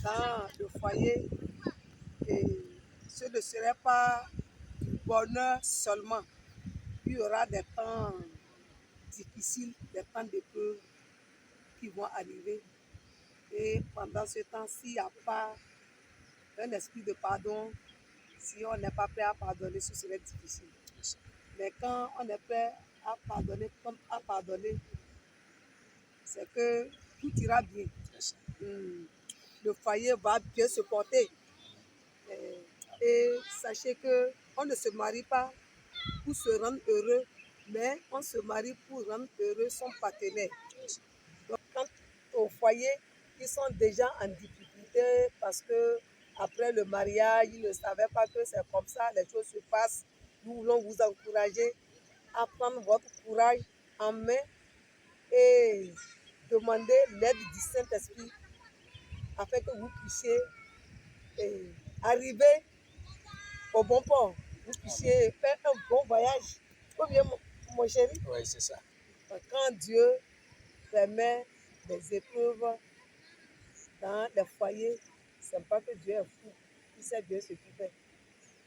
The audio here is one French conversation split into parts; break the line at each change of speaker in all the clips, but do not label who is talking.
dans le foyer, et ce ne serait pas du bonheur seulement. Il y aura des temps difficiles, des temps d'épreuve qui vont arriver. Et pendant ce temps, s'il n'y a pas un esprit de pardon, si on n'est pas prêt à pardonner, ce serait difficile. Mais quand on est prêt à pardonner, comme à pardonner, c'est que tout ira bien. Le foyer va bien se porter. Et sachez qu'on ne se marie pas pour se rendre heureux, mais on se marie pour rendre heureux son partenaire. Donc, quand au foyer, ils sont déjà en difficulté parce que après le mariage, ils ne savaient pas que c'est comme ça, les choses se passent. Nous voulons vous encourager à prendre votre courage en main et demander l'aide du Saint-Esprit afin que vous puissiez arriver au bon port. Vous puissiez faire un bon voyage. Ou bien, mon chéri?
Oui, c'est ça.
Quand Dieu permet des épreuves dans les foyers, ce n'est pas que Dieu est fou. Il sait bien ce qu'il fait.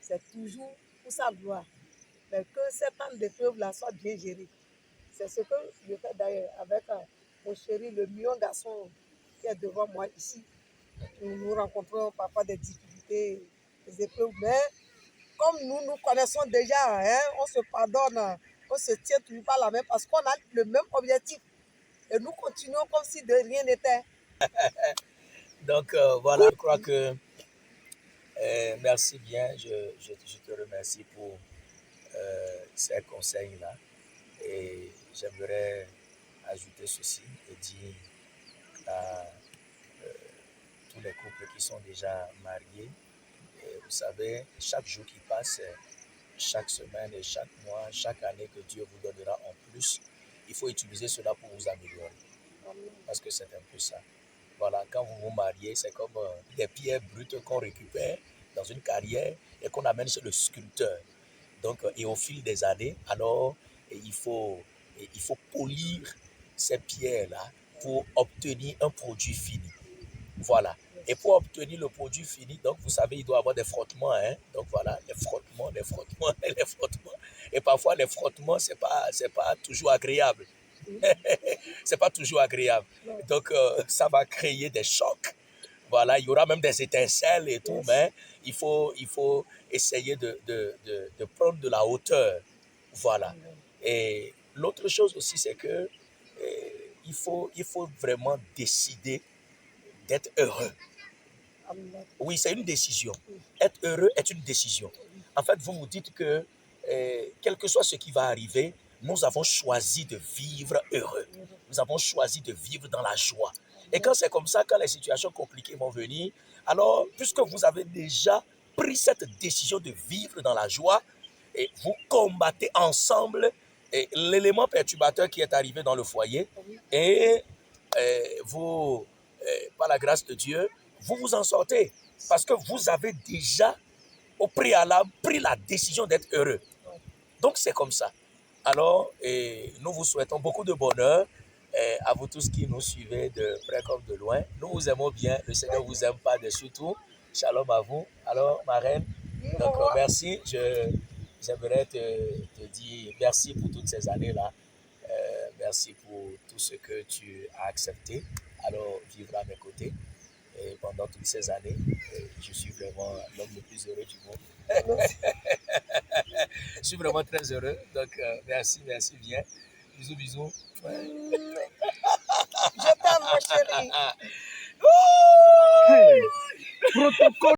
C'est toujours pour sa gloire. Mais que ces temps d'épreuve-là soient bien gérés. C'est ce que je fais d'ailleurs avec mon chéri, le mignon garçon qui est devant moi ici. Nous rencontrons parfois des difficultés, des épreuves, mais comme nous nous connaissons déjà, on se pardonne, on se tient toujours par la main parce qu'on a le même objectif. Et nous continuons comme si de rien n'était.
Donc voilà, je crois que merci bien, je te remercie pour ces conseils-là. Et j'aimerais ajouter ceci et dire à tous les couples qui sont déjà mariés, et vous savez, chaque jour qui passe, chaque semaine et chaque mois, chaque année que Dieu vous donnera en plus, il faut utiliser cela pour vous améliorer. Parce que c'est un peu ça. Voilà, quand vous vous mariez, c'est comme des pierres brutes qu'on récupère dans une carrière et qu'on amène chez le sculpteur. Donc, et au fil des années, alors, il faut polir ces pierres-là pour obtenir un produit fini. Voilà. Et pour obtenir le produit fini, donc vous savez, il doit y avoir des frottements. Hein? Donc voilà, les frottements, les frottements. Et parfois, les frottements, c'est pas toujours agréable. C'est pas toujours agréable. Donc, ça va créer des chocs. Voilà, il y aura même des étincelles et tout, mais il faut essayer de prendre de la hauteur. Voilà. Et l'autre chose aussi, c'est que il faut vraiment décider d'être heureux. Oui, c'est une décision. Être heureux est une décision. En fait, vous vous dites que quel que soit ce qui va arriver, nous avons choisi de vivre heureux. Nous avons choisi de vivre dans la joie. Et quand c'est comme ça, quand les situations compliquées vont venir, alors, puisque vous avez déjà pris cette décision de vivre dans la joie, et vous combattez ensemble l'élément perturbateur qui est arrivé dans le foyer, et vous, par la grâce de Dieu, vous vous en sortez. Parce que vous avez déjà, au préalable, pris la décision d'être heureux. Donc, c'est comme ça. Alors, nous vous souhaitons beaucoup de bonheur à vous tous qui nous suivez de près comme de loin. Nous vous aimons bien. Le Seigneur vous aime par-dessus tout. Shalom à vous. Alors, ma reine, donc merci. J'aimerais te dire merci pour toutes ces années-là. Merci pour tout ce que tu as accepté. Alors, vivre à mes côtés. Et pendant toutes ces années, je suis vraiment l'homme le plus heureux du monde. Je suis vraiment très heureux. Donc, merci bien. Bisous, bisous. Ouais.
Je t'aime, mon chéri.
Protocole.